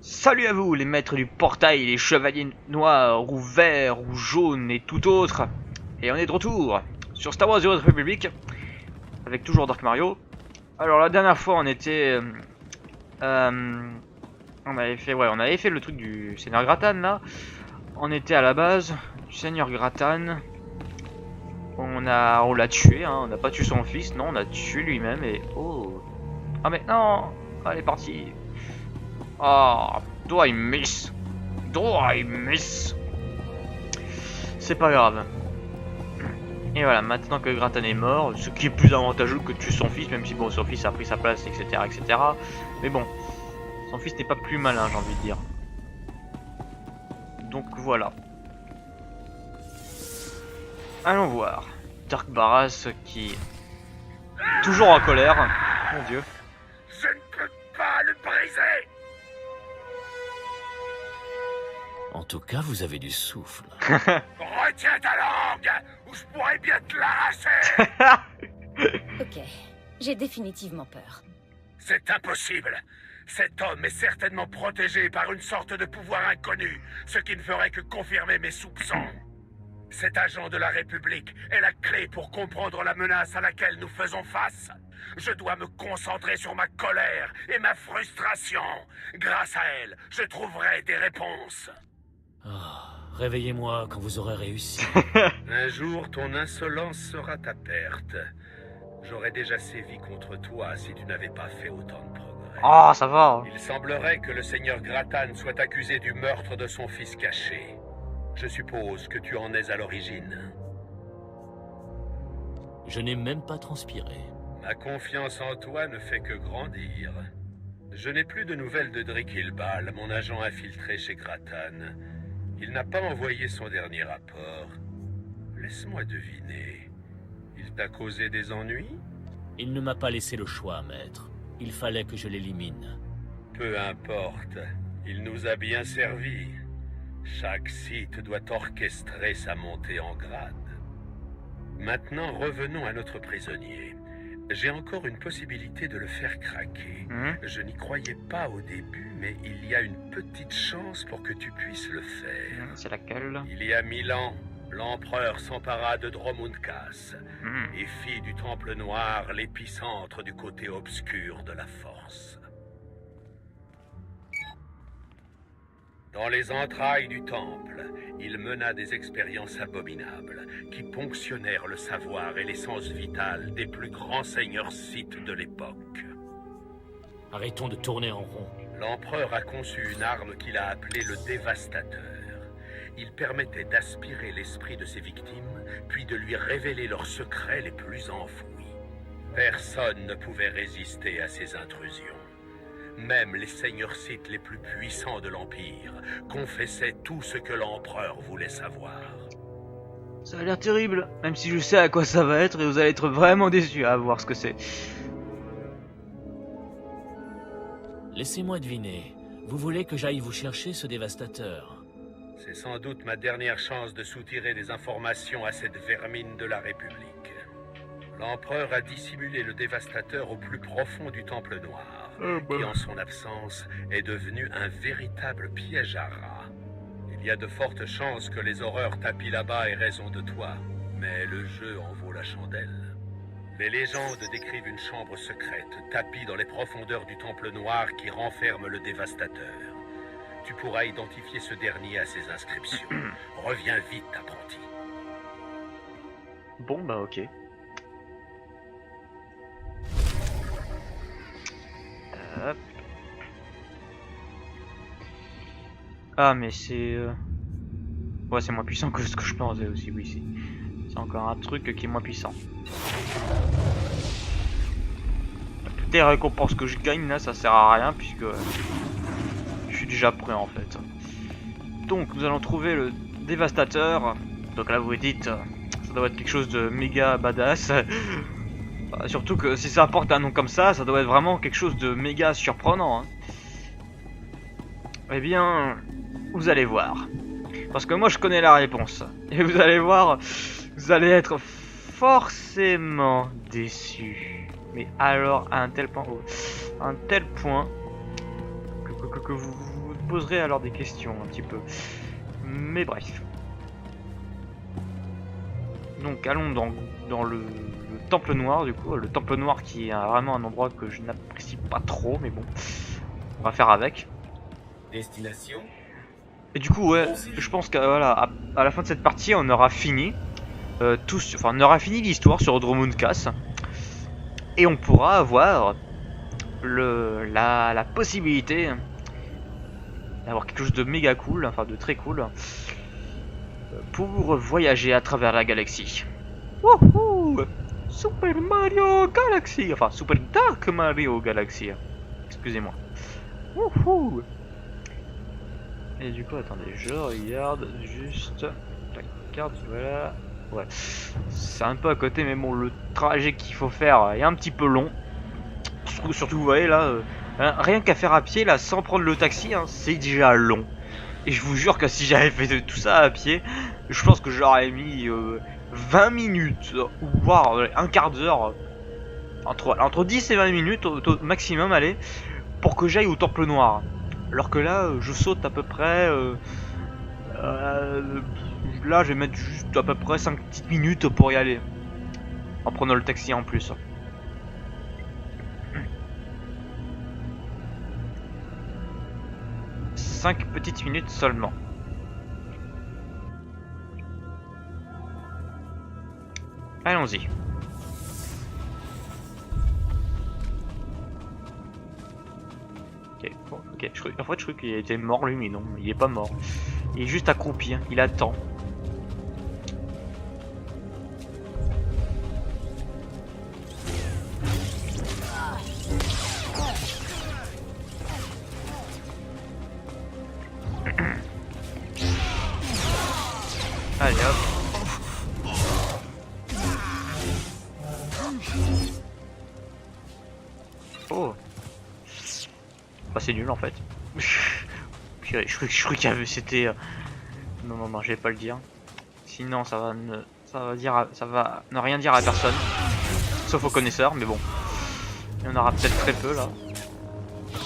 Salut à vous les maîtres du portail, les chevaliers noirs ou verts ou jaunes et tout autre. Et on est de retour sur Star Wars The Old Republic avec toujours Dark Mario. Alors la dernière fois on était on avait fait le truc du Seigneur Gratan là. On était à la base du Seigneur Gratan. On l'a tué, hein. On n'a pas tué son fils, non, on a tué lui-même et oh. Ah mais non, elle est partie. Ah, do I miss? C'est pas grave. Et voilà, maintenant que Gratan est mort, ce qui est plus avantageux que de tuer son fils, même si bon, son fils a pris sa place, etc. etc. Mais bon, son fils n'est pas plus malin, j'ai envie de dire. Donc voilà. Allons voir. Dark Barras qui est toujours en colère. Mon dieu. Je ne peux pas le briser. En tout cas, vous avez du souffle. Retiens ta langue, ou je pourrais bien te l'arracher. Ok, j'ai définitivement peur. C'est impossible. Cet homme est certainement protégé par une sorte de pouvoir inconnu, ce qui ne ferait que confirmer mes soupçons. Cet agent de la République est la clé pour comprendre la menace à laquelle nous faisons face. Je dois me concentrer sur ma colère et ma frustration. Grâce à elle, je trouverai des réponses. Réveillez-moi quand vous aurez réussi. Un jour, ton insolence sera ta perte. J'aurais déjà sévi contre toi si tu n'avais pas fait autant de progrès. Oh, ça va. Il semblerait que le seigneur Gratan soit accusé du meurtre de son fils caché. Je suppose que tu en es à l'origine. Je n'ai même pas transpiré. Ma confiance en toi ne fait que grandir. Je n'ai plus de nouvelles de Drikilbal, mon agent infiltré chez Gratan. Il n'a pas envoyé son dernier rapport. Laisse-moi deviner. Il t'a causé des ennuis? Il ne m'a pas laissé le choix, maître. Il fallait que je l'élimine. Peu importe. Il nous a bien servi. Chaque site doit orchestrer sa montée en grade. Maintenant, revenons à notre prisonnier. J'ai encore une possibilité de le faire craquer. Je n'y croyais pas au début, mais il y a une petite chance pour que tu puisses le faire. C'est laquelle? Il y a 1000 ans, l'empereur s'empara de Dromunkas et fit du Temple Noir l'épicentre du côté obscur de la Force. Dans les entrailles du temple, il mena des expériences abominables qui ponctionnèrent le savoir et l'essence vitale des plus grands seigneurs scythes de l'époque. Arrêtons de tourner en rond. L'empereur a conçu une arme qu'il a appelée le Dévastateur. Il permettait d'aspirer l'esprit de ses victimes, puis de lui révéler leurs secrets les plus enfouis. Personne ne pouvait résister à ces intrusions. Même les seigneurs scythes les plus puissants de l'Empire confessaient tout ce que l'empereur voulait savoir. Ça a l'air terrible, même si je sais à quoi ça va être et vous allez être vraiment déçus à voir ce que c'est. Laissez-moi deviner. Vous voulez que j'aille vous chercher ce dévastateur? C'est sans doute ma dernière chance de soutirer des informations à cette vermine de la République. L'empereur a dissimulé le dévastateur au plus profond du Temple Noir, et en son absence est devenu un véritable piège à rats. Il y a de fortes chances que les horreurs tapis là-bas aient raison de toi, mais le jeu en vaut la chandelle. Les légendes décrivent une chambre secrète, tapie dans les profondeurs du Temple Noir qui renferme le dévastateur. Tu pourras identifier ce dernier à ses inscriptions. Reviens vite, apprenti. Bon bah ok. Hop. Ah mais c'est... Ouais, c'est moins puissant que ce que je pensais aussi, oui. C'est encore un truc qui est moins puissant. Toutes les récompenses que je gagne là, ça sert à rien puisque je suis déjà prêt en fait. Donc nous allons trouver le dévastateur. Donc là vous vous dites, ça doit être quelque chose de méga badass. Surtout que si ça porte un nom comme ça doit être vraiment quelque chose de méga surprenant. Hein. Eh bien, vous allez voir. Parce que moi je connais la réponse. Et vous allez voir, vous allez être forcément déçus. Mais alors à un tel point que que vous vous poserez alors des questions un petit peu. Mais bref. Donc allons dans le temple noir du coup. Le temple noir qui est vraiment un endroit que je n'apprécie pas trop, mais bon. On va faire avec. Destination? Et du coup ouais, je pense qu'à voilà, à la fin de cette partie on aura fini. On aura fini l'histoire sur Dromund Kaas. Et on pourra avoir la possibilité d'avoir quelque chose de méga cool, enfin de très cool, pour voyager à travers la galaxie. Wouhou! Super Mario Galaxy, enfin Super Dark Mario Galaxy. Excusez-moi. Wouhou! Et du coup, attendez, je regarde juste la carte, voilà. Ouais, c'est un peu à côté, mais bon, le trajet qu'il faut faire est un petit peu long. Surtout, vous voyez là, rien qu'à faire à pied, là, sans prendre le taxi, hein, c'est déjà long. Et je vous jure que si j'avais fait tout ça à pied, je pense que j'aurais mis 20 minutes, ou voire un quart d'heure, entre 10 et 20 minutes au maximum, allez, pour que j'aille au Temple Noir. Alors que là, je saute à peu près... là, je vais mettre juste à peu près 5 petites minutes pour y aller. En prenant le taxi en plus. Cinq petites minutes seulement. Allons-y. Ok, bon, ok. En fait, je crois qu'il était mort lui, mais non, il est pas mort. Il est juste accroupi, hein. Il attend. Allez hop. Oh. Bah c'est nul en fait. Purée, je crois qu'il y avait c'était. Non, je vais pas le dire. Sinon ça va ne rien dire à personne. Sauf aux connaisseurs, mais bon. Il y en aura peut-être très peu là.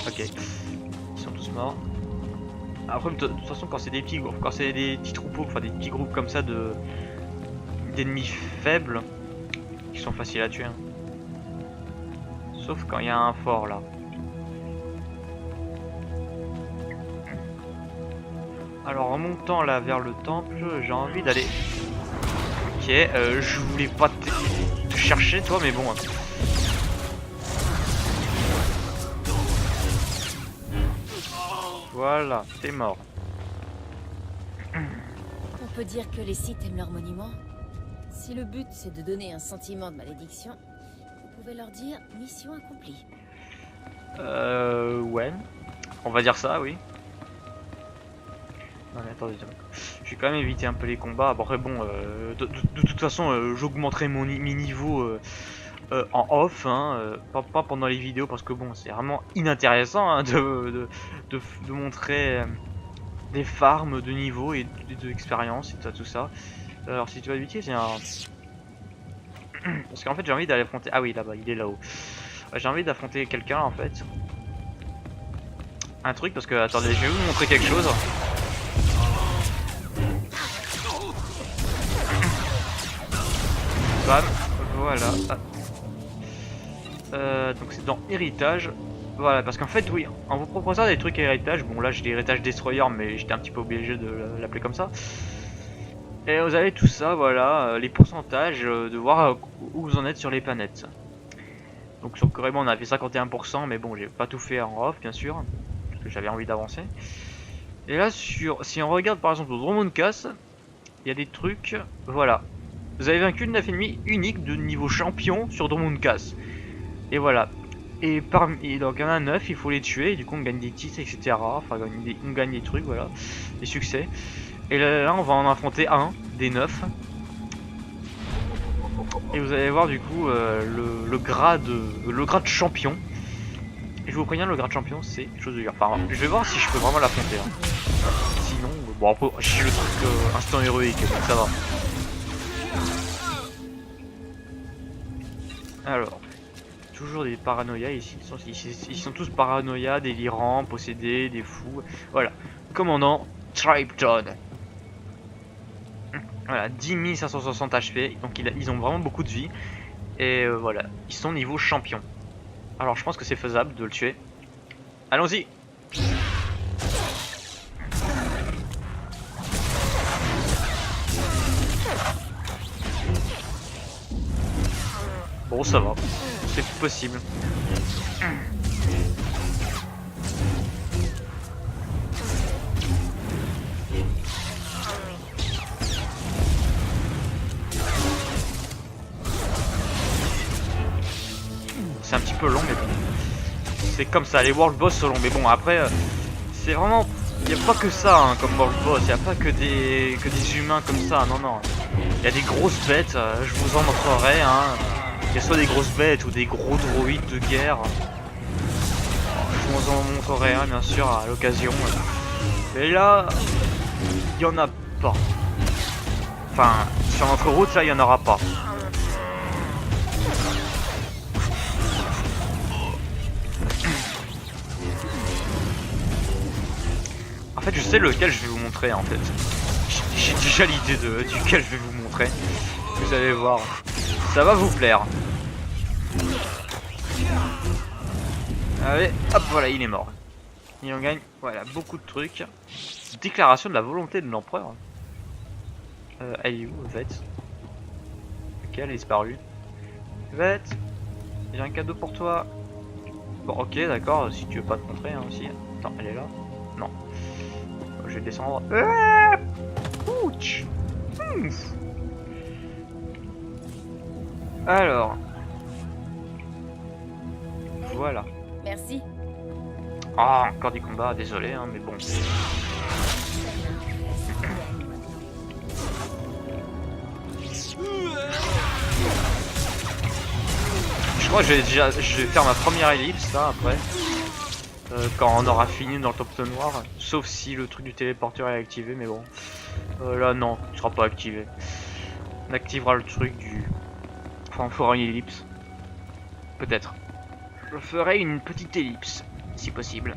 Ok. Ils sont tous morts. Après, de toute façon, quand c'est des petits troupeaux, enfin des petits groupes comme ça d'ennemis faibles, qui sont faciles à tuer. Hein. Sauf quand il y a un fort là. Alors en montant là vers le temple, j'ai envie d'aller. Ok, je voulais pas te chercher toi, mais bon. Voilà, t'es mort. On peut dire que les Sith aiment leurs monuments. Si le but c'est de donner un sentiment de malédiction, vous pouvez leur dire mission accomplie. Ouais. On va dire ça, oui. Non mais attendez, je vais quand même éviter un peu les combats. Après bon, de toute façon, j'augmenterai mes niveaux en off, hein, pas pendant les vidéos parce que bon, c'est vraiment inintéressant hein, de montrer des farms de niveau et d'expérience et tout ça. Alors si tu vas éviter, c'est un... Parce qu'en fait j'ai envie d'aller affronter... Ah oui, là-bas, il est là-haut. J'ai envie d'affronter quelqu'un en fait. Un truc parce que... Attendez, je vais vous montrer quelque chose. Bam, voilà. Donc c'est dans héritage. Voilà, parce qu'en fait, oui, en vous proposant des trucs héritage, bon là j'ai l'héritage destroyer, mais j'étais un petit peu obligé de l'appeler comme ça. Et vous avez tout ça, voilà, les pourcentages, de voir où vous en êtes sur les planètes. Donc sur Corée, on a fait 51%, mais bon, j'ai pas tout fait en off, bien sûr, parce que j'avais envie d'avancer. Et là, si on regarde par exemple au Dromund Kaas, il y a des trucs, voilà. Vous avez vaincu 9 ennemis uniques de niveau champion sur Dromund Kaas. Et voilà. Et donc il y en a 9, il faut les tuer, et du coup on gagne des titres, etc. Enfin, on gagne des trucs, voilà, des succès. Et là, on va en affronter un des 9. Et vous allez voir du coup le grade champion. Et je vous préviens, le grade champion c'est chose de dire. Enfin, je vais voir si je peux vraiment l'affronter. Hein. Sinon, bon, j'ai le truc instant héroïque, donc ça va. Alors, toujours des paranoïas ici. Ils sont tous paranoïas, délirants, possédés, des fous. Voilà. Commandant Tripton. Voilà, 10 560 HP. Donc ils ont vraiment beaucoup de vie. Et voilà, ils sont niveau champion. Alors je pense que c'est faisable de le tuer. Allons-y. Bon, ça va. C'est possible. C'est un petit peu long, mais bon. C'est comme ça, les world boss sont longs. Mais bon, après, c'est vraiment... Il n'y a pas que ça hein, comme world boss. Il n'y a pas que des humains comme ça. Non, non. Il y a des grosses bêtes. Je vous en montrerai. Hein. Il y a soit des grosses bêtes ou des gros droïdes de guerre. Je vous en montrerai un, bien sûr, à l'occasion. Mais là, il n'y en a pas. Enfin, sur notre route, là, il n'y en aura pas. En fait, je sais lequel je vais vous montrer, en fait. J'ai déjà l'idée duquel je vais vous montrer. Vous allez voir. Ça va vous plaire. Allez, hop, voilà, il est mort. Et on gagne, voilà, beaucoup de trucs. Déclaration de la volonté de l'empereur. Elle est où, Vette? Ok, elle est disparue. Vette, j'ai un cadeau pour toi. Bon, ok, d'accord, si tu veux pas te montrer hein, aussi. Attends, elle est là? Non. Je vais descendre. Ouch. Alors. Voilà. Merci. Ah, encore des combats, désolé, hein, mais bon. Je crois que je vais faire ma première ellipse là après. Quand on aura fini dans le top noir. Sauf si le truc du téléporteur est activé, mais bon. Là non, il sera pas activé. On activera le truc du... Enfin on fera une ellipse. Peut-être. Je ferai une petite ellipse, si possible.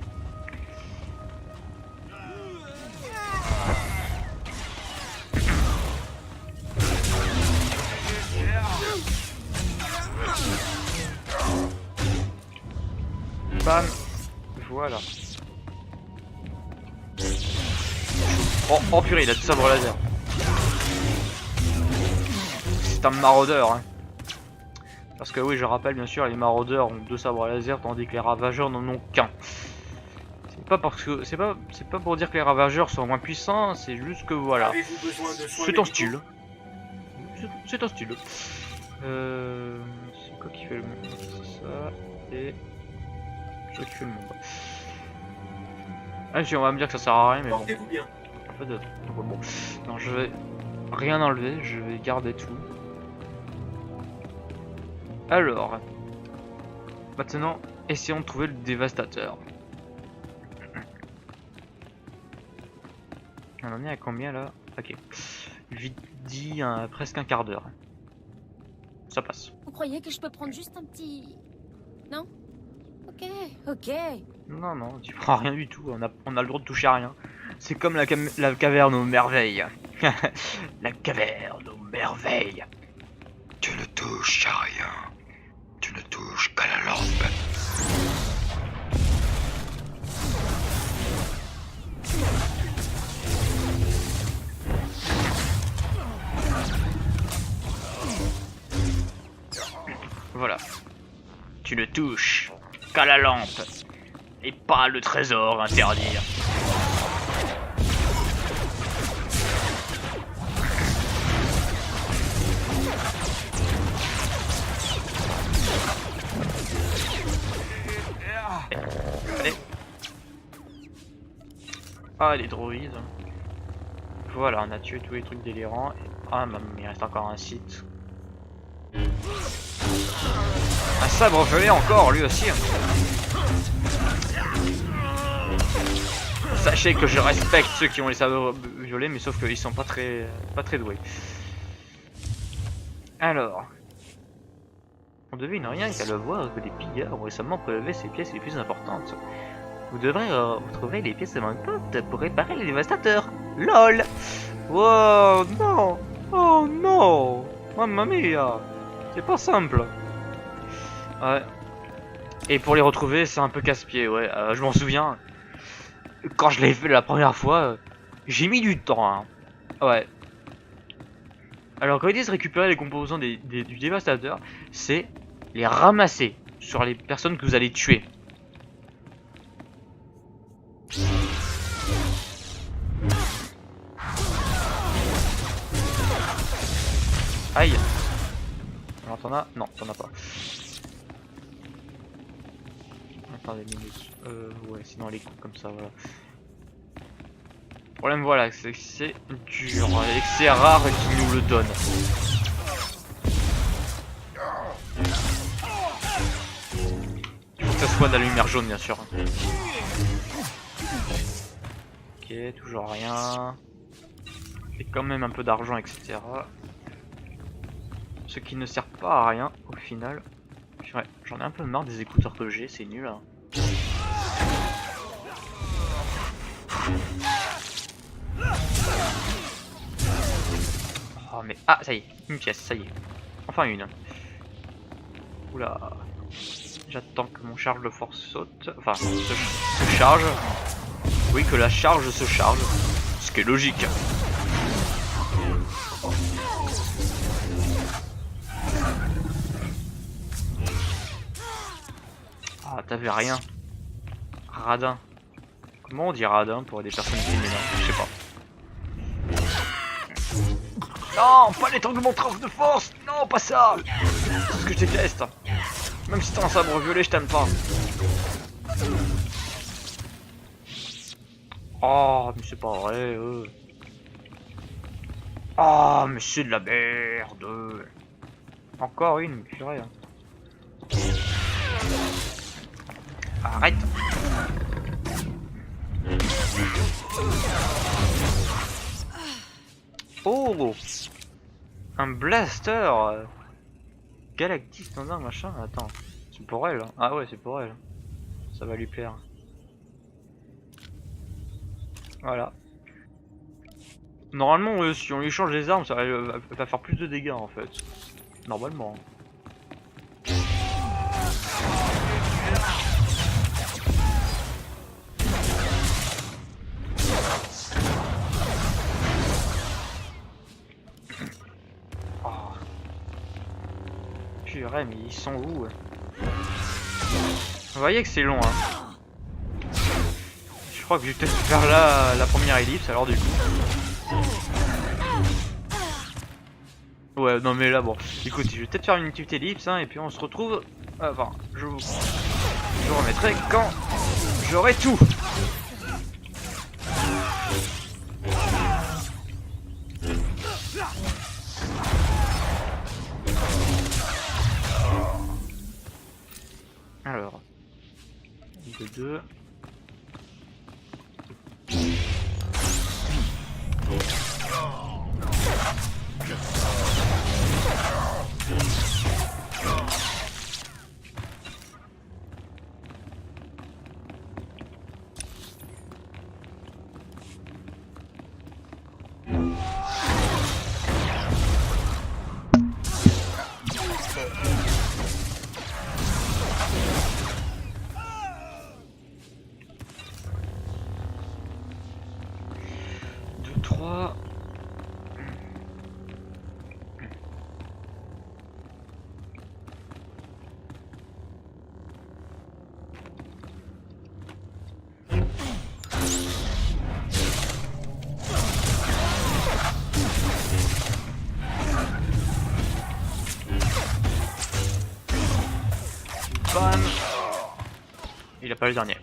Bam. Voilà. Oh purée, il a du sabre laser. C'est un maraudeur. Hein. Parce que oui, je rappelle bien sûr, les maraudeurs ont 2 sabres laser tandis que les ravageurs n'en ont qu'un. C'est pas parce que c'est pas pour dire que les ravageurs sont moins puissants, c'est juste que voilà. C'est un style. C'est un style. C'est quoi qui fait le monde? C'est ça et ça qui fait le monde. Ah si, on va me dire que ça sert à rien, mais bon. Bien. Peut-être. Bon. Non, je vais rien enlever, je vais garder tout. Alors, maintenant, essayons de trouver le dévastateur. On en est à combien là? Ok. Je dis presque un quart d'heure. Ça passe. Vous croyez que je peux prendre juste un petit... Non? Ok, ok. Non, non, tu prends rien du tout. On a le droit de toucher à rien. C'est comme la caverne aux merveilles. La caverne aux merveilles. Tu ne touches à rien. Tu ne touches qu'à la lampe. Voilà. Tu ne touches qu'à la lampe. Et pas le trésor interdit. Allez. Ah, les droïdes. Voilà, on a tué tous les trucs délirants. Ah, il reste encore un site. Un sabre violet encore, lui aussi. Sachez que je respecte ceux qui ont les sabres violets, mais sauf qu'ils sont pas très doués. Alors. On devine rien qu'à le voir que des pilleurs ont récemment prélevé ses pièces les plus importantes. Vous devrez retrouver les pièces manquantes pour réparer les dévastateurs. LOL. Wow, non. Oh non. Mamma mia. C'est pas simple. Ouais. Et pour les retrouver, c'est un peu casse-pied, ouais. Je m'en souviens. Quand je l'ai fait la première fois, j'ai mis du temps, hein. Ouais. Alors quand ils disent récupérer les composants du dévastateur, c'est les ramasser sur les personnes que vous allez tuer. Aïe. Alors t'en as? Non, t'en as pas. Attendez une minute. Ouais, sinon les coups comme ça, voilà. Le problème, voilà, c'est que c'est dur et que c'est rare qu'ils nous le donnent. Il faut que ça soit de la lumière jaune, bien sûr. Ok, toujours rien. Et quand même un peu d'argent, etc. Ce qui ne sert pas à rien, au final. Ouais, j'en ai un peu marre des écouteurs que j'ai, c'est nul. Hein. Oh mais... Ah, ça y est, une pièce, ça y est. Enfin une. Oula. J'attends que mon charge de force saute. Enfin, se charge. Oui, que la charge se charge. Ce qui est logique. Ah, t'avais rien. Radin. Comment on dit radin pour des personnes féminines? Je sais pas. Non, pas l'étranglement de force. Non, pas ça. C'est ce que je déteste. Même si t'as un sabre violet, je t'aime pas. Oh, mais c'est pas vrai. Oh, mais c'est de la merde. Encore une, purée. Arrête. Oh, un blaster Galactic standard machin. Attends, c'est pour elle. Ah ouais, c'est pour elle. Ça va lui plaire. Voilà. Normalement, si on lui change les armes, ça va faire plus de dégâts en fait. Normalement. Purée, mais ils sont où? Vous voyez que c'est long, hein. Je crois que je vais peut-être faire là la première ellipse alors du coup. Ouais, non mais là bon, écoute, je vais peut-être faire une petite ellipse, hein, et puis on se retrouve. Enfin, je remettrai quand j'aurai tout. Alors, 2. Bam. Il a pas le dernier.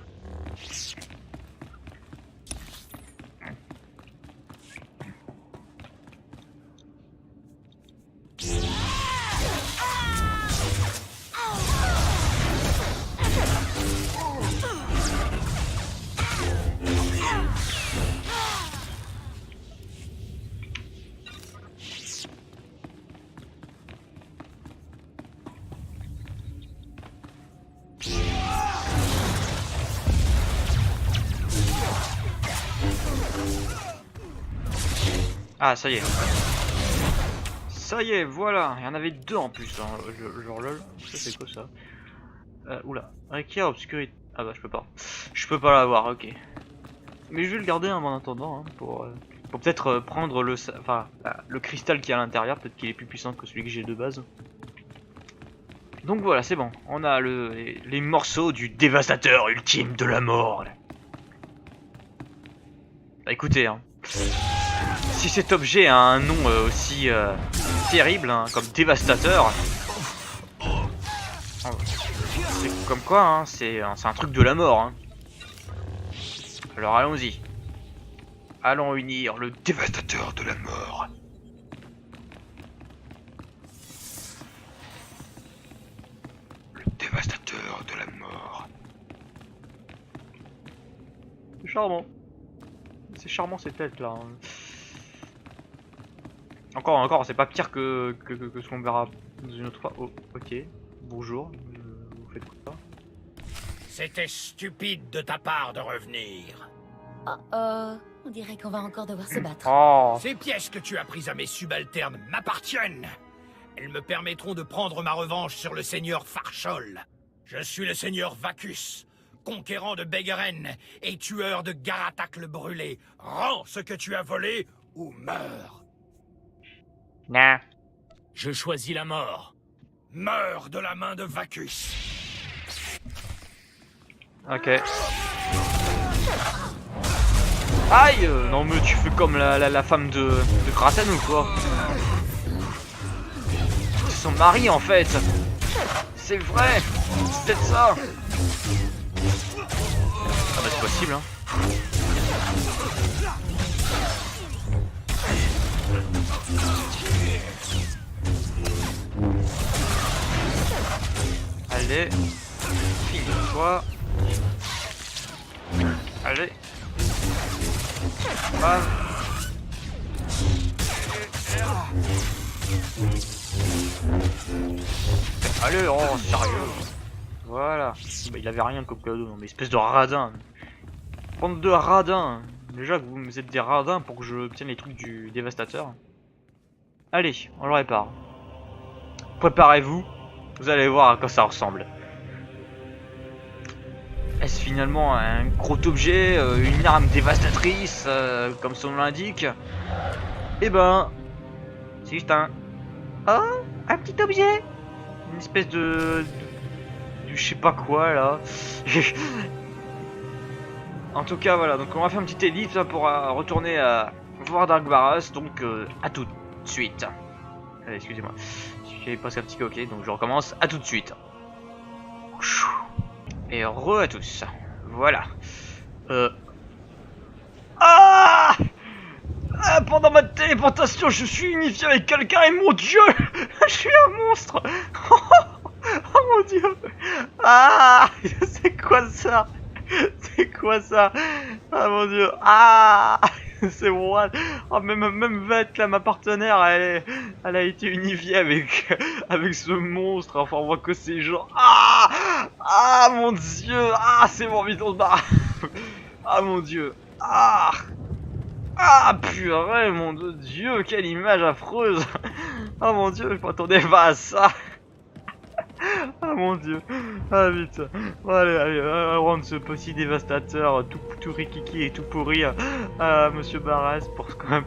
Ah, ça y est. Ça y est, voilà. Il y en avait deux en plus. Hein. Genre lol. Ça c'est quoi ça? Oula. Requiert obscurité. Ah bah je peux pas. Je peux pas l'avoir, ok. Mais je vais le garder en attendant. Hein, pour peut-être prendre le cristal qui est à l'intérieur. Peut-être qu'il est plus puissant que celui que j'ai de base. Donc voilà, c'est bon. On a les morceaux du dévastateur ultime de la mort. Bah écoutez, hein. Si cet objet a un nom aussi terrible hein, comme dévastateur, c'est comme quoi, hein, c'est un truc de la mort. Hein. Alors allons-y. Allons unir le Dévastateur de la mort. Le dévastateur de la mort. C'est charmant. C'est charmant ces têtes là. Hein. Encore, c'est pas pire que ce qu'on verra dans une autre fois. Oh, ok. Bonjour. Vous faites quoi? C'était stupide de ta part de revenir. Oh, on dirait qu'on va encore devoir se battre. Oh. Ces pièces que tu as prises à mes subalternes m'appartiennent. Elles me permettront de prendre ma revanche sur le seigneur Farchol. Je suis le seigneur Vacus, conquérant de Begeren et tueur de Garatak le brûlé. Rends ce que tu as volé ou meurs. Nah. Je choisis la mort. Meurs de la main de Vacus. Ok. Aïe. Non mais tu fais comme la femme de Kraten ou quoi? C'est son mari en fait. C'est vrai. C'est peut-être ça. Ah bah c'est possible hein. Allez. Finis-toi. Allez. Bam. Allez, oh sérieux. Voilà. Bah, il avait rien comme cadeau, non mais espèce de radin. Bande de radins. Déjà que vous êtes des radins pour que je obtienne les trucs du dévastateur. Allez, on le répare. Préparez-vous. Vous allez voir à quoi ça ressemble. Est-ce finalement un gros objet, une arme dévastatrice, comme son nom l'indique? Eh ben, c'est juste un petit objet, une espèce de je sais pas quoi là. En tout cas voilà, donc on va faire une petite ellipse pour retourner à voir Dark Baras, donc à tout de suite. Excusez-moi, j'ai presque un petit peu ok, donc je recommence, à tout de suite. Et re à tous. Voilà. Pendant ma téléportation, je suis unifié avec quelqu'un et mon dieu, je suis un monstre. Oh mon dieu. Ah, c'est quoi ça? C'est quoi ça? Ah mon dieu. Ah, c'est moi. Oh, même Vette là, ma partenaire, elle a été unifiée avec ce monstre. Enfin, on voit que c'est genre. Ah mon dieu. Ah, c'est bon, vite on se barre. Ah mon dieu. Purée, mon dieu, quelle image affreuse. Oh mon dieu, je m'attendais pas à ça. Ah mon dieu. Ah vite. Bon, allez, rendre ce petit dévastateur tout rikiki et tout pourri à Monsieur Barras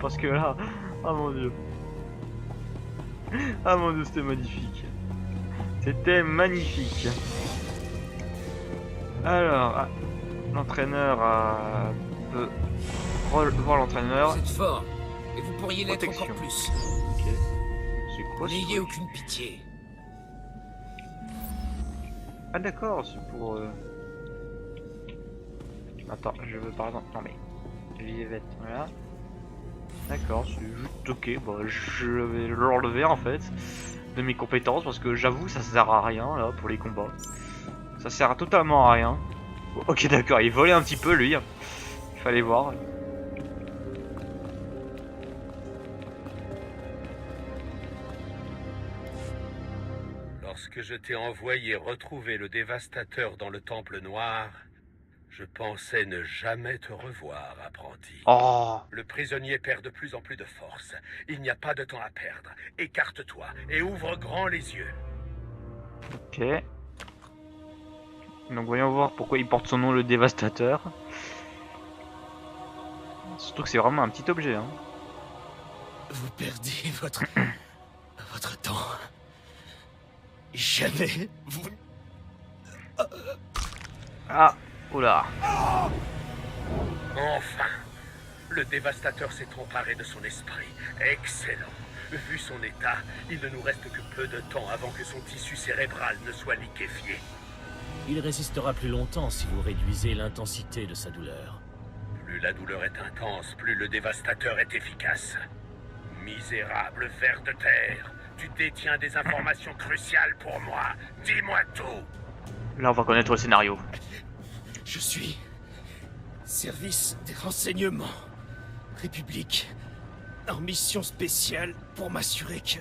parce que là. Ah mon dieu. Ah mon dieu, c'était magnifique. C'était magnifique. Alors, l'entraîneur peut voir l'entraîneur. Vous êtes fort, et vous pourriez l'être Protection. encore plus. Ok. C'est quoi ce N'ayez truc? aucune pitié. Ah d'accord, c'est pour... Attends, je veux par exemple... Non mais... Vivette, voilà. D'accord, c'est juste ok, bah je vais l'enlever en fait de mes compétences parce que j'avoue ça sert à rien là pour les combats. Ça sert totalement à rien. Ok d'accord, il volait un petit peu lui. Il fallait voir. Lorsque je t'ai envoyé retrouver le dévastateur dans le Temple Noir, Je pensais ne jamais te revoir, apprenti. Oh. Le prisonnier perd de plus en plus de force. Il n'y a pas de temps à perdre. Écarte-toi et ouvre grand les yeux. Ok. Donc voyons voir pourquoi il porte son nom, le Dévastateur. Surtout que c'est vraiment un petit objet. Hein. Vous perdez votre temps. Jamais vous... Ah, oula. Enfin, le Dévastateur s'est emparé de son esprit. Excellent. Vu son état, il ne nous reste que peu de temps avant que son tissu cérébral ne soit liquéfié. Il résistera plus longtemps si vous réduisez l'intensité de sa douleur. Plus la douleur est intense, plus le Dévastateur est efficace. Misérable ver de terre, tu détiens des informations cruciales pour moi. Dis-moi tout. Là, on va connaître le scénario. Je suis... Service des renseignements. République. En mission spéciale pour m'assurer que...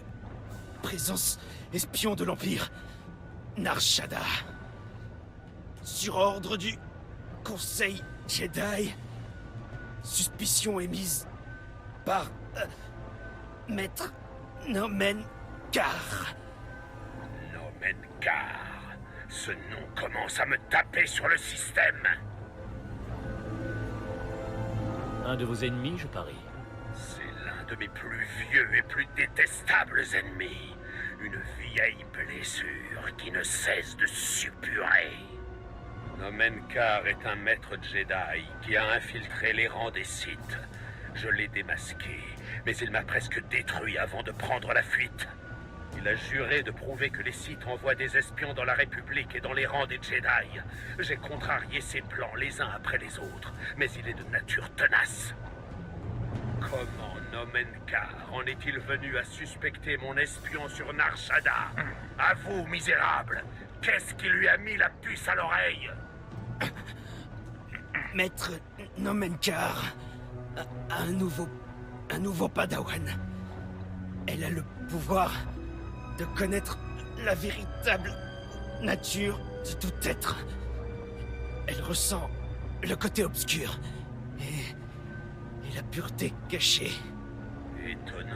Présence espion de l'Empire. Nar Shaddaa. Sur ordre du Conseil Jedi. Suspicion émise par... Maître Nomen Karr. Nomen Karr. Ce nom commence à me taper sur le système. Un de vos ennemis, je parie. C'est l'un de mes plus vieux et plus détestables ennemis. Une vieille blessure qui ne cesse de suppurer. Nomen Karr est un maître Jedi qui a infiltré les rangs des Sith. Je l'ai démasqué, mais il m'a presque détruit avant de prendre la fuite. Il a juré de prouver que les Sith envoient des espions dans la République et dans les rangs des Jedi. J'ai contrarié ses plans les uns après les autres, mais il est de nature tenace. Comment Nomen Karr en est-il venu à suspecter mon espion sur Nar Shaddaa? À vous, misérable! Qu'est-ce qui lui a mis la puce à l'oreille? Maître Nomen Karr a un nouveau padawan. Elle a le pouvoir de connaître la véritable nature de tout être. Elle ressent le côté obscur et la pureté cachée. Étonnant.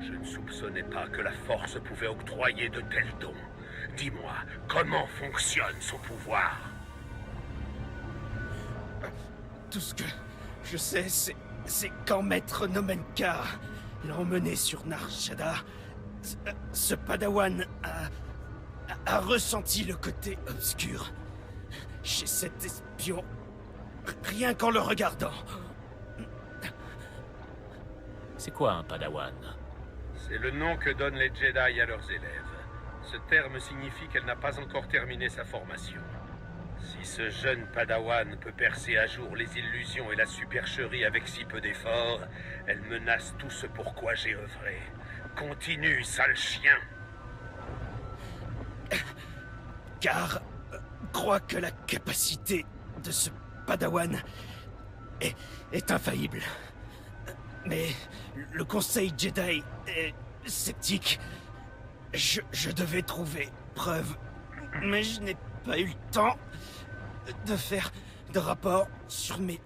Je ne soupçonnais pas que la Force pouvait octroyer de tels dons. Dis-moi, comment fonctionne son pouvoir? Tout ce que je sais, c'est quand Maître Nomen Karr l'a emmené sur Nar Shaddaa, ce padawan a ressenti le côté obscur chez cet espion, rien qu'en le regardant. C'est quoi un padawan? C'est le nom que donnent les Jedi à leurs élèves. Ce terme signifie qu'elle n'a pas encore terminé sa formation. Si ce jeune padawan peut percer à jour les illusions et la supercherie avec si peu d'efforts, elle menace tout ce pour quoi j'ai œuvré. Continue, sale chien! Car croit que la capacité de ce padawan est infaillible. Mais le Conseil Jedi est sceptique. Je devais trouver preuve, mais je n'ai pas eu le temps de faire de rapport sur mes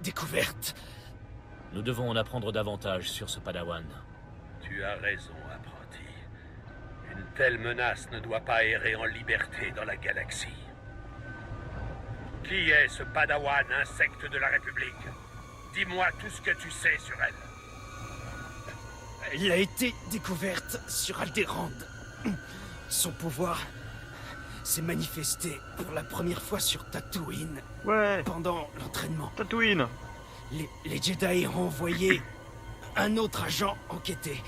découvertes. Nous devons en apprendre davantage sur ce padawan. Tu as raison, apprenti. Une telle menace ne doit pas errer en liberté dans la galaxie. Qui est ce padawan insecte de la République? Dis-moi tout ce que tu sais sur elle. Elle a été découverte sur Alderaan. Son pouvoir s'est manifesté pour la première fois sur Tatooine. Ouais. Pendant l'entraînement. Tatooine. Les Jedi ont envoyé un autre agent enquêter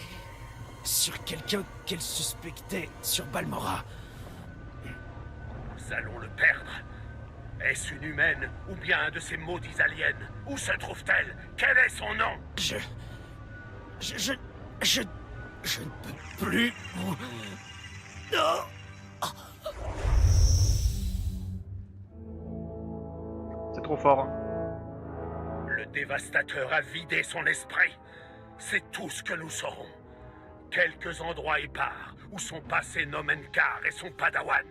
sur quelqu'un qu'elle suspectait sur Balmorra. Nous allons le perdre. Est-ce une humaine ou bien un de ces maudits aliens? Où se trouve-t-elle? Quel est son nom? Je ne peux plus vous... Non. C'est trop fort. Le Dévastateur a vidé son esprit. C'est tout ce que nous saurons. Quelques endroits épars où sont passés Nomen Karr et son padawan.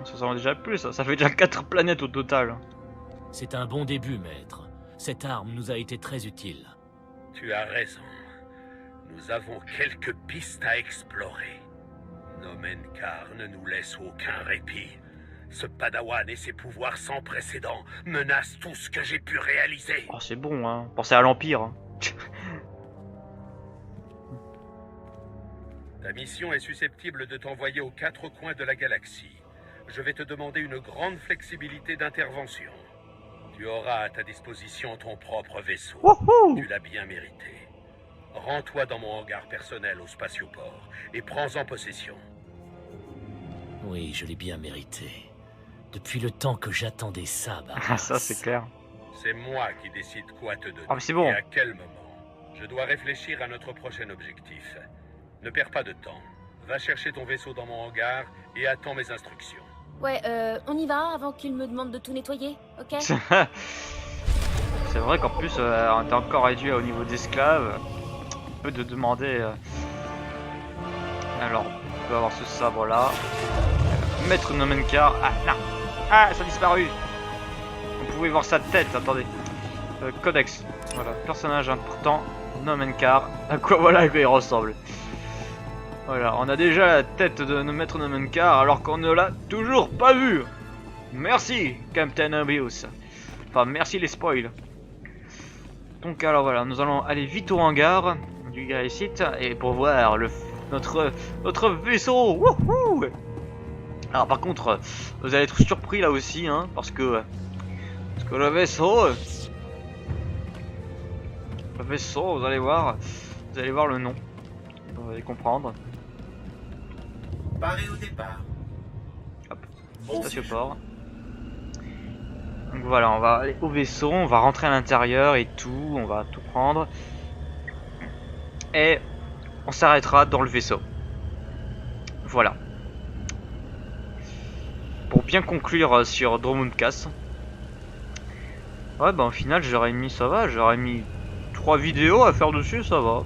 Ça en déjà plus, ça fait déjà 4 planètes au total. C'est un bon début, maître. Cette arme nous a été très utile. Tu as raison. Nous avons quelques pistes à explorer. Nomenkar ne nous laisse aucun répit. Ce padawan et ses pouvoirs sans précédent menacent tout ce que j'ai pu réaliser. Oh, c'est bon, hein. Pensez à l'Empire. Hein. Ta mission est susceptible de t'envoyer aux 4 coins de la galaxie. Je vais te demander une grande flexibilité d'intervention. Tu auras à ta disposition ton propre vaisseau. Wouhou! Tu l'as bien mérité. Rends-toi dans mon hangar personnel au spatioport et prends-en possession. Oui, je l'ai bien mérité. Depuis le temps que j'attendais ça, bah. Ah, ça c'est clair. C'est moi qui décide quoi te donner Ah, mais c'est bon. et à quel moment. Je dois réfléchir à notre prochain objectif. Ne perds pas de temps. Va chercher ton vaisseau dans mon hangar et attends mes instructions. Ouais, on y va avant qu'il me demande de tout nettoyer, ok? C'est vrai qu'en plus, on est encore réduit au niveau d'esclaves. On peut te demander. Alors, on peut avoir ce sabre là. Maître Nomenkar. Ah, non! Ah, ça a disparu! Vous pouvez voir sa tête, attendez. Codex. Voilà, personnage important. Nomenkar. À quoi voilà il ressemble. Voilà, on a déjà la tête de Maître Nomenkar alors qu'on ne l'a toujours pas vu. Merci, Captain Obvious. Enfin, merci les spoils. Donc alors voilà, nous allons aller vite au hangar du Galaxite et pour voir notre vaisseau. Wouhou! Alors par contre, vous allez être surpris là aussi, hein, parce que le vaisseau, vous allez voir le nom, vous allez comprendre. Paré au départ. Hop, spatioport. Donc voilà, on va aller au vaisseau, on va rentrer à l'intérieur et tout, on va tout prendre. Et on s'arrêtera dans le vaisseau. Voilà. Pour bien conclure sur Dromundkas. Ouais, bah au final j'aurais mis, ça va, j'aurais mis 3 vidéos à faire dessus, ça va.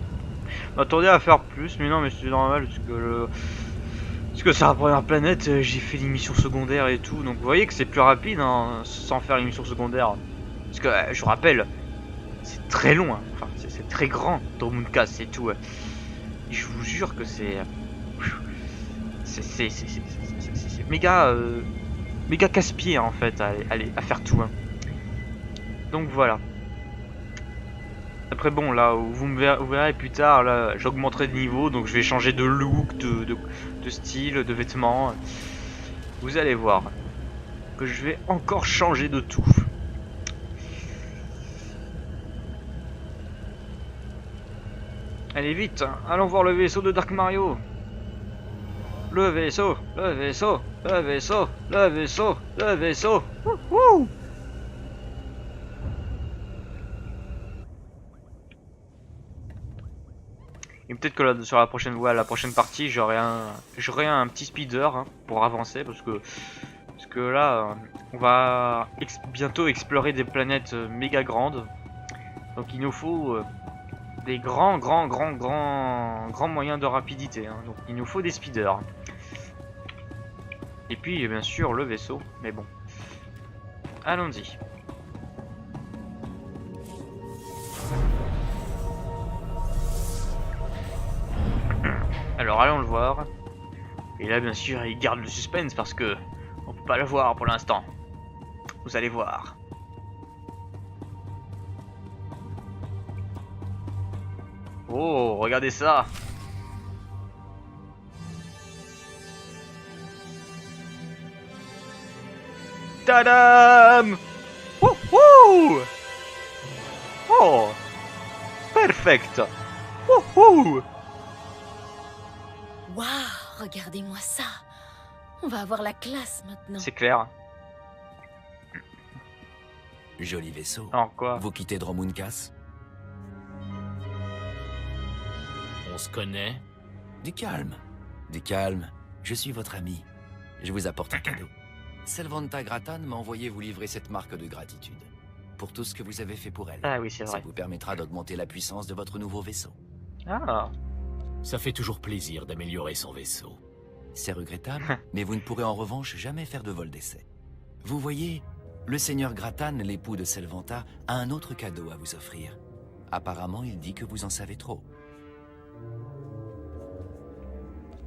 M'attendais à faire plus, mais non, mais c'est normal parce que c'est la première planète, j'ai fait les missions secondaires et tout, donc vous voyez que c'est plus rapide hein, sans faire les missions secondaires. Parce que je vous rappelle, c'est très long, hein. Enfin c'est très grand, Dromundkas et tout. Et je vous jure que c'est méga méga casse-pied en fait à faire tout. Hein. Donc voilà. Après bon là où vous verrez plus tard là j'augmenterai de niveau donc je vais changer de look, de style, de vêtements. Vous allez voir que je vais encore changer de tout. Allez vite, hein. Allons voir le vaisseau de Dark Mario. Le vaisseau, le vaisseau, le vaisseau, le vaisseau, le vaisseau. Wouhou! Et peut-être que là, sur la prochaine partie, j'aurai un petit speeder hein, pour avancer parce que là, on va bientôt explorer des planètes méga grandes. Donc il nous faut des grands moyens de rapidité. Hein. Donc il nous faut des speeders. Et puis bien sûr le vaisseau. Mais bon, allons-y. Alors allons le voir. Et là bien sûr il garde le suspense parce que on peut pas le voir pour l'instant. Vous allez voir. Oh, regardez ça. Tadam! Wouhou! Oh! Perfect! Wouhou! Waouh, regardez-moi ça. On va avoir la classe maintenant. C'est clair. Joli vaisseau. Alors quoi? Vous quittez Dromundkas? On se connaît? Du calme. Du calme. Je suis votre ami. Je vous apporte un cadeau. Selvonta Gratan m'a envoyé vous livrer cette marque de gratitude. Pour tout ce que vous avez fait pour elle. Ah oui, c'est Ça vrai. vous permettra d'augmenter la puissance de votre nouveau vaisseau. Ah. Ça fait toujours plaisir d'améliorer son vaisseau. C'est regrettable, mais vous ne pourrez en revanche jamais faire de vol d'essai. Vous voyez, le seigneur Gratan, l'époux de Selvanta, a un autre cadeau à vous offrir. Apparemment, il dit que vous en savez trop.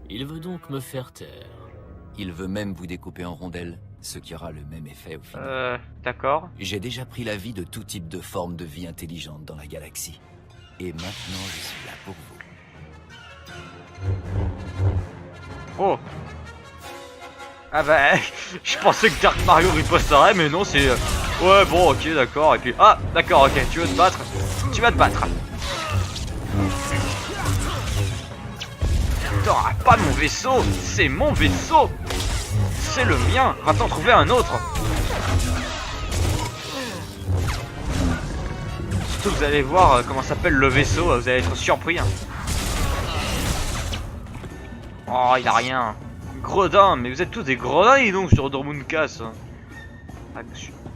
Il veut donc me faire taire. Il veut même vous découper en rondelles, ce qui aura le même effet au final. D'accord. J'ai déjà pris la vie de tout type de forme de vie intelligente dans la galaxie. Et maintenant, je suis là pour vous. Oh. Ah bah, je pensais que Dark Mario riposterait, mais non, c'est... Ouais, bon, ok, d'accord, et puis... Ah, d'accord, ok, tu veux te battre? Tu vas te battre. T'auras pas mon vaisseau, c'est mon vaisseau. C'est le mien, maintenant trouver un autre. Surtout vous allez voir comment s'appelle le vaisseau, vous allez être surpris. Oh, il a rien. Gredin, mais vous êtes tous des gredins, dis donc, sur Dormunkas.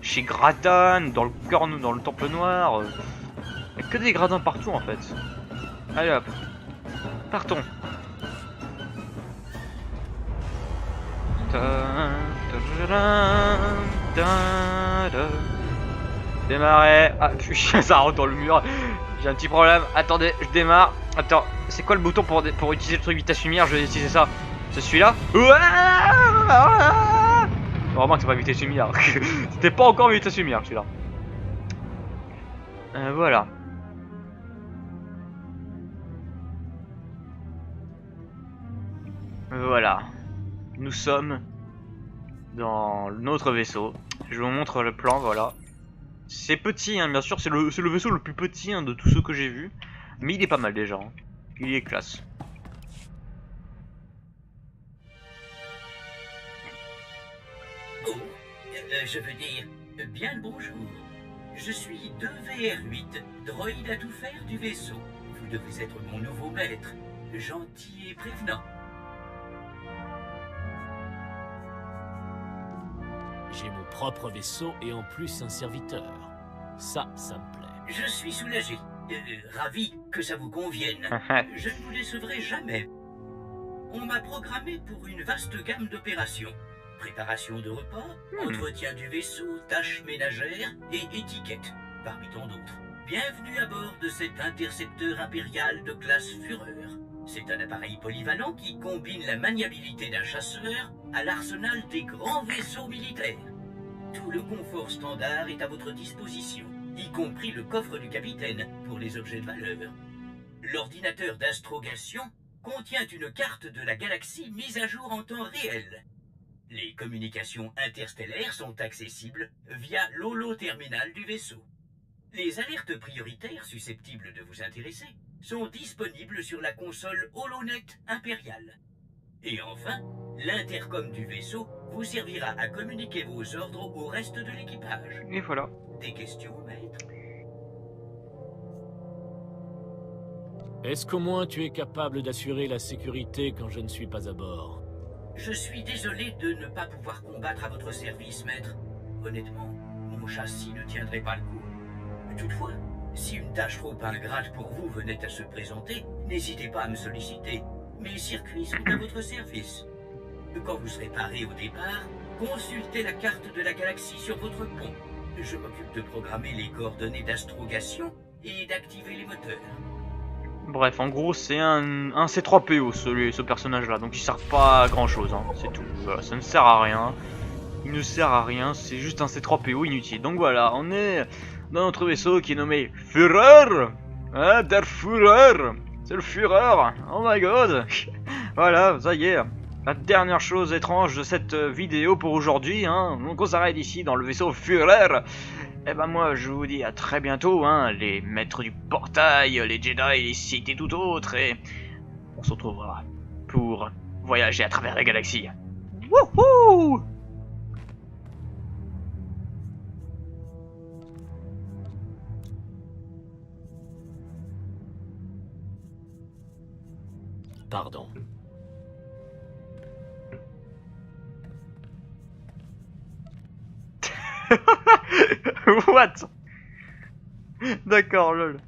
Chez Gratan, dans le corne, dans le temple noir. Il y a que des gradins partout en fait. Allez hop. Partons. Démarrer. Ah putain, ça rentre dans le mur. J'ai un petit problème. Attendez, je démarre. Attends, c'est quoi le bouton pour utiliser le truc vitesse lumière? Je vais utiliser ça. C'est celui-là? Vraiment que c'est pas vitesse lumière. C'était pas encore vitesse lumière celui-là. Voilà. Voilà. Nous sommes dans notre vaisseau. Je vous montre le plan, voilà. C'est petit, hein, bien sûr, c'est le vaisseau le plus petit de tous ceux que j'ai vus. Mais il est pas mal déjà. Hein. Il est classe. Oh, je veux dire, bien le bonjour. Je suis 2VR8, droïde à tout faire du vaisseau. Vous devez être mon nouveau maître, gentil et prévenant. J'ai mon propre vaisseau et en plus un serviteur. Ça me plaît. Je suis soulagé. Ravi que ça vous convienne. Je ne vous décevrai jamais. On m'a programmé pour une vaste gamme d'opérations. Préparation de repas, entretien du vaisseau, tâches ménagères et étiquettes, parmi tant d'autres. Bienvenue à bord de cet intercepteur impérial de classe Führer. C'est un appareil polyvalent qui combine la maniabilité d'un chasseur à l'arsenal des grands vaisseaux militaires. Tout le confort standard est à votre disposition, y compris le coffre du capitaine pour les objets de valeur. L'ordinateur d'astrogation contient une carte de la galaxie mise à jour en temps réel. Les communications interstellaires sont accessibles via l'holo-terminal du vaisseau. Les alertes prioritaires susceptibles de vous intéresser sont disponibles sur la console HoloNet impériale. Et enfin, l'intercom du vaisseau vous servira à communiquer vos ordres au reste de l'équipage. Et voilà. Des questions, maître? Est-ce qu'au moins tu es capable d'assurer la sécurité quand je ne suis pas à bord? Je suis désolé de ne pas pouvoir combattre à votre service, maître. Honnêtement, mon châssis ne tiendrait pas le coup. Toutefois, si une tâche trop ingrate pour vous venait à se présenter, n'hésitez pas à me solliciter. Mes circuits sont à votre service. Quand vous serez paré au départ, consultez la carte de la galaxie sur votre pont. Je m'occupe de programmer les coordonnées d'astrogation et d'activer les moteurs. Bref, en gros, c'est un C3PO, ce personnage-là, donc il sert pas à grand-chose, hein, c'est tout. Voilà, ça ne sert à rien. Il ne sert à rien, c'est juste un C3PO inutile. Donc voilà, on est dans notre vaisseau qui est nommé Führer, hein, der Führer, c'est le Führer, oh my god. Voilà, ça y est, la dernière chose étrange de cette vidéo pour aujourd'hui, hein. Donc on s'arrête ici dans le vaisseau Führer. Et ben moi je vous dis à très bientôt, hein, les maîtres du portail, les Jedi, les Sith et tout autre, et on se retrouvera pour voyager à travers la galaxie. Wouhou! Pardon. What? D'accord, lol.